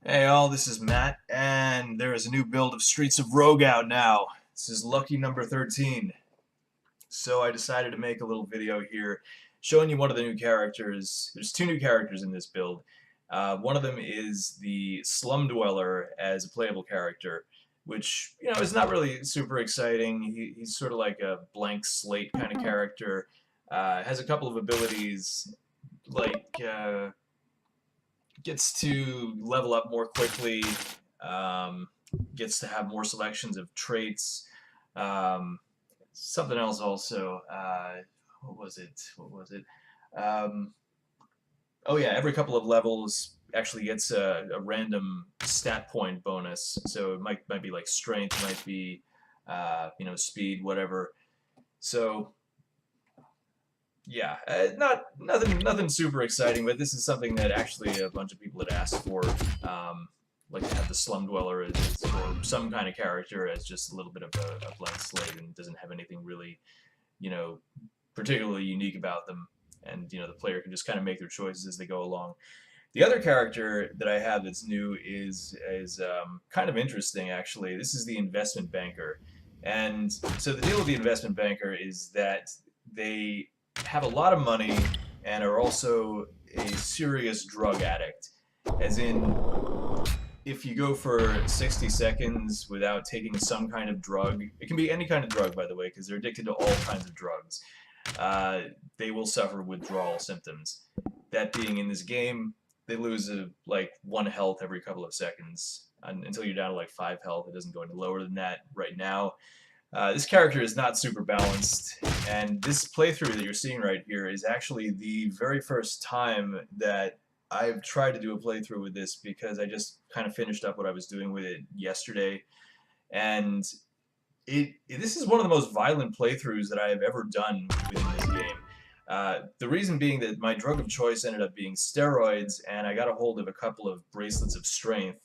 Hey all, this is Matt, and there is a new build of Streets of Rogue out now. This is lucky number 13. So I decided to make a little video here showing you one of the new characters. There's two new characters in this build. One of them is the Slum Dweller as a playable character, which, is not really super exciting. He's sort of like a blank slate kind of character. Has a couple of abilities, like gets to level up more quickly, um, gets to have more selections of traits. Something else also. What was it? What was it? Um, oh yeah, every couple of levels actually gets a random stat point bonus. So it might be like strength, might be speed, whatever. So yeah, nothing super exciting, but this is something that actually a bunch of people had asked for, like to have the Slum Dweller or some kind of character as just a little bit of a blank slate and doesn't have anything really, you know, particularly unique about them, and the player can just kind of make their choices as they go along. The other character that I have that's new is kind of interesting actually. This is the Investment Banker, and so the deal with the Investment Banker is that they have a lot of money and are also a serious drug addict. As in, if you go for 60 seconds without taking some kind of drug, it can be any kind of drug, by the way, because they're addicted to all kinds of drugs, uh, they will suffer withdrawal symptoms. That being, in this game, they lose like 1 health every couple of seconds until you're down to like 5 health. It doesn't go any lower than that right now. This character is not super balanced, and this playthrough that you're seeing right here is actually the very first time that I've tried to do a playthrough with this, because I just kind of finished up what I was doing with it yesterday, and this is one of the most violent playthroughs that I have ever done within this game. The reason being that my drug of choice ended up being steroids, and I got a hold of a couple of bracelets of strength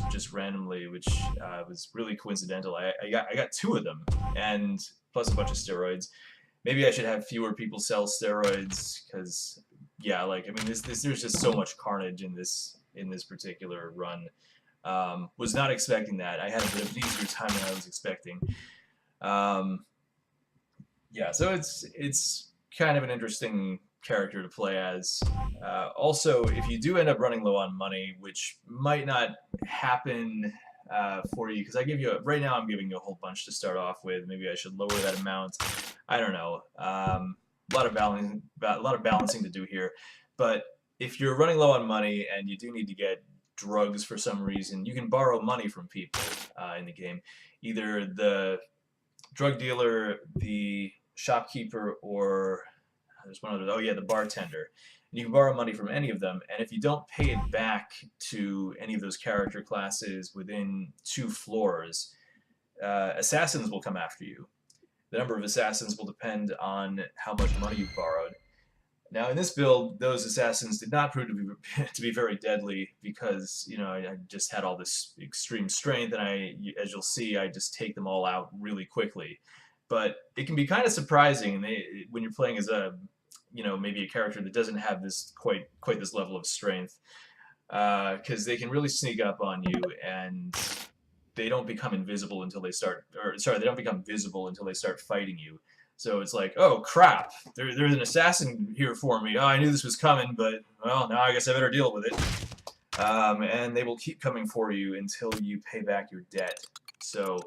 just randomly, which was really coincidental. I got two of them, and plus a bunch of steroids. Maybe I should have fewer people sell steroids, because yeah, like I mean, there's just so much carnage in this particular run. Was not expecting that. I had a bit of an easier time than I was expecting. Um, yeah, so it's kind of an interesting character to play as. Also, if you do end up running low on money, which might not happen for you, because right now I'm giving you a whole bunch to start off with. Maybe I should lower that amount. I don't know. A lot of balancing to do here. But if you're running low on money and you do need to get drugs for some reason, you can borrow money from people in the game. Either the drug dealer, the shopkeeper, or there's one other. Oh yeah, the bartender. And you can borrow money from any of them, and if you don't pay it back to any of those character classes within 2 floors, assassins will come after you. The number of assassins will depend on how much money you've borrowed. Now, in this build, those assassins did not prove to be very deadly, because I just had all this extreme strength, and as you'll see, I just take them all out really quickly. But it can be kind of surprising when you're playing as maybe a character that doesn't have this quite this level of strength, because they can really sneak up on you, and they don't become invisible until they start, or sorry, they don't become visible until they start fighting you. So it's like, oh crap, there's an assassin here for me. Oh, I knew this was coming, but well, now I guess I better deal with it. And they will keep coming for you until you pay back your debt. So,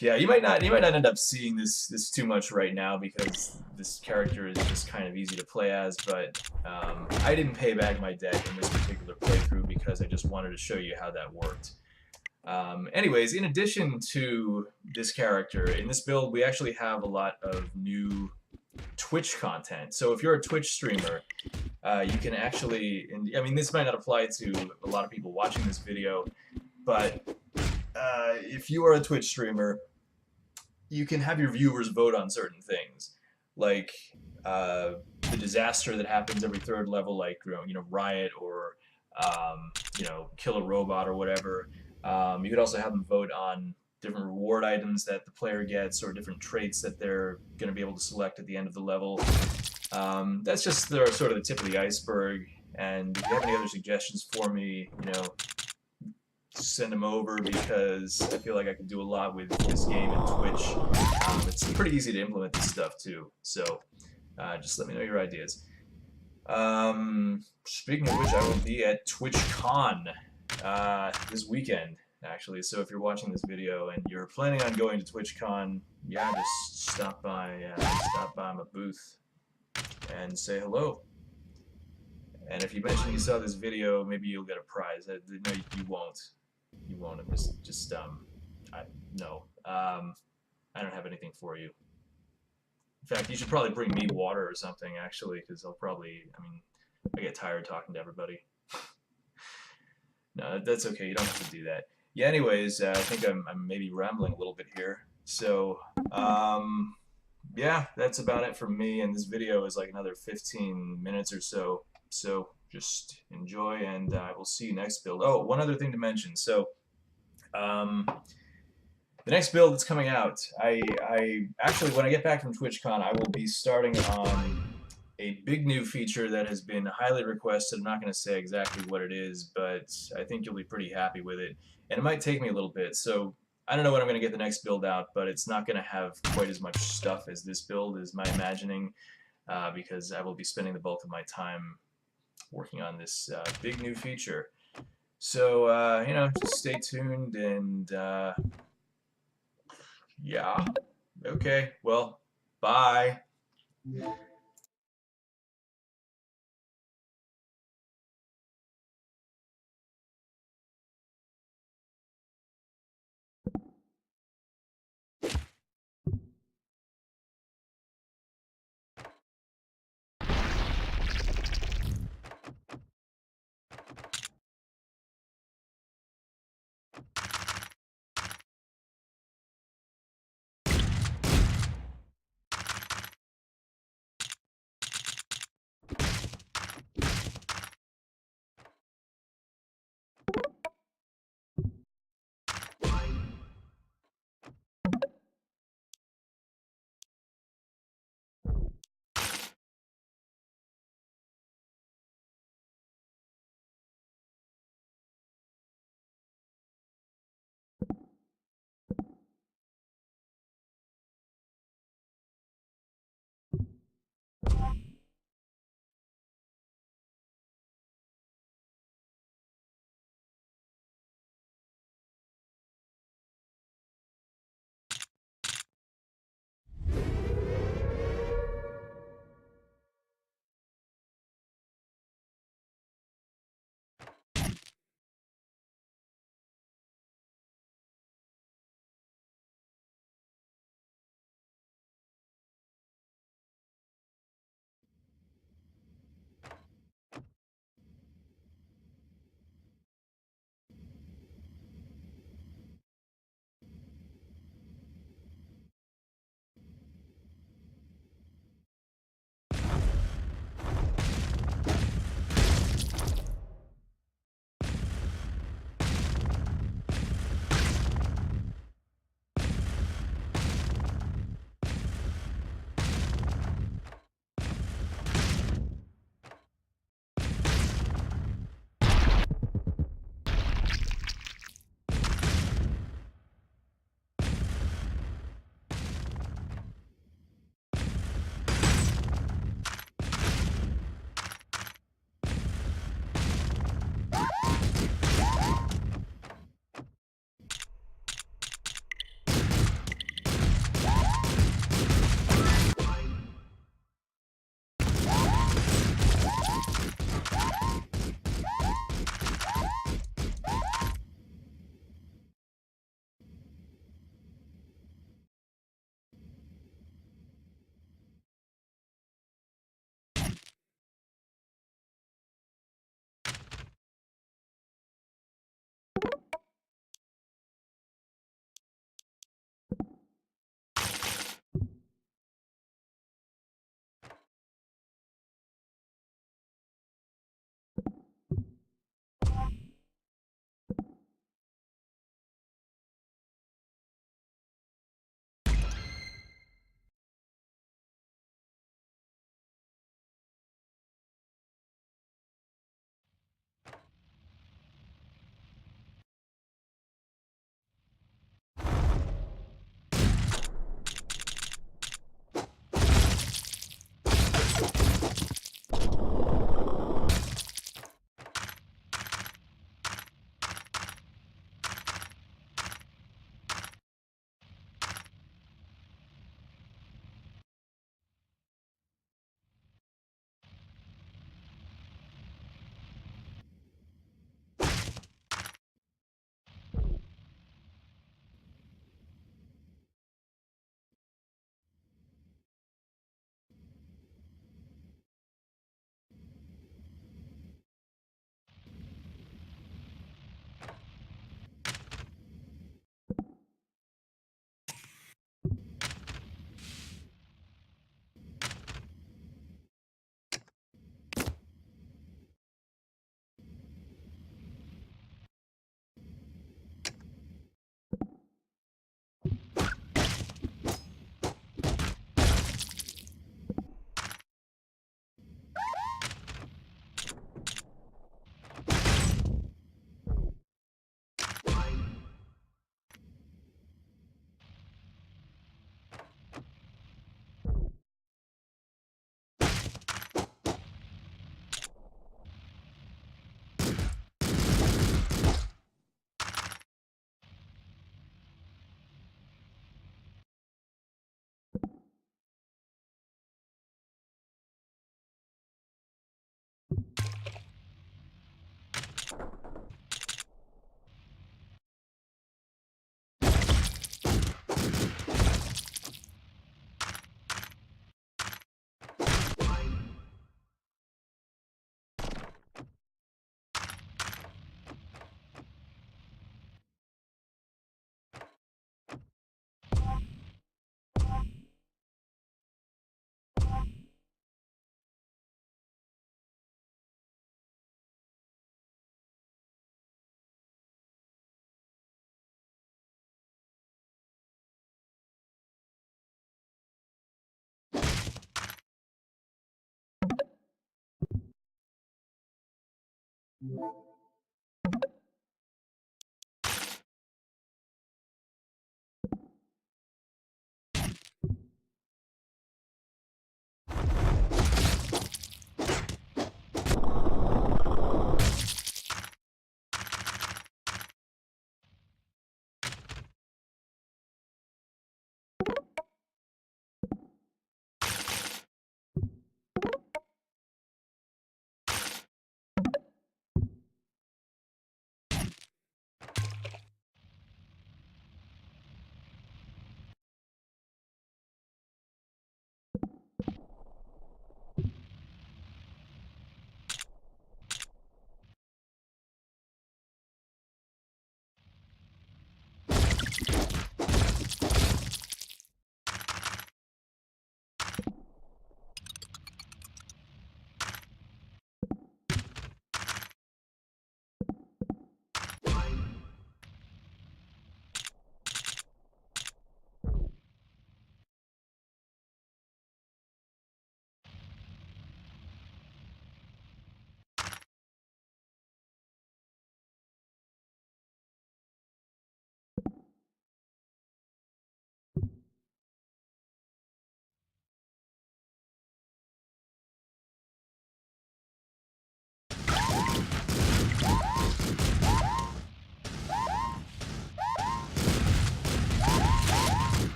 yeah, you might not end up seeing this too much right now, because this character is just kind of easy to play as. But I didn't pay back my debt in this particular playthrough, because I just wanted to show you how that worked. Anyways, in addition to this character, in this build we actually have a lot of new Twitch content. So if you're a Twitch streamer, you can actually, and I mean, this might not apply to a lot of people watching this video, but if you are a Twitch streamer, you can have your viewers vote on certain things, like the disaster that happens every third level, like Riot, or kill a robot or whatever. You could also have them vote on different reward items that the player gets, or different traits that they're going to be able to select at the end of the level. That's just sort of the tip of the iceberg. And if you have any other suggestions for me, send them over, because I feel like I could do a lot with this game and Twitch. It's pretty easy to implement this stuff too, so just let me know your ideas. Speaking of which, I will be at TwitchCon this weekend, actually. So if you're watching this video and you're planning on going to TwitchCon, yeah, just stop by my booth and say hello. And if you mention you saw this video, maybe you'll get a prize. No, you won't. You won't. I'm just no. I don't have anything for you. In fact, you should probably bring me water or something, actually, because I'll probably, I get tired talking to everybody. No, that's okay. You don't have to do that. Yeah, anyways, I think I'm maybe rambling a little bit here. So, yeah, that's about it from me, and this video is like another 15 minutes or so. So just enjoy, and I will see you next build. Oh, one other thing to mention. So, the next build that's coming out, I actually, when I get back from TwitchCon, I will be starting on a big new feature that has been highly requested. I'm not going to say exactly what it is, but I think you'll be pretty happy with it. And it might take me a little bit, so I don't know when I'm going to get the next build out, but it's not going to have quite as much stuff as this build, is my imagining, because I will be spending the bulk of my time working on this big new feature. So, just stay tuned, and yeah. Okay, well, bye.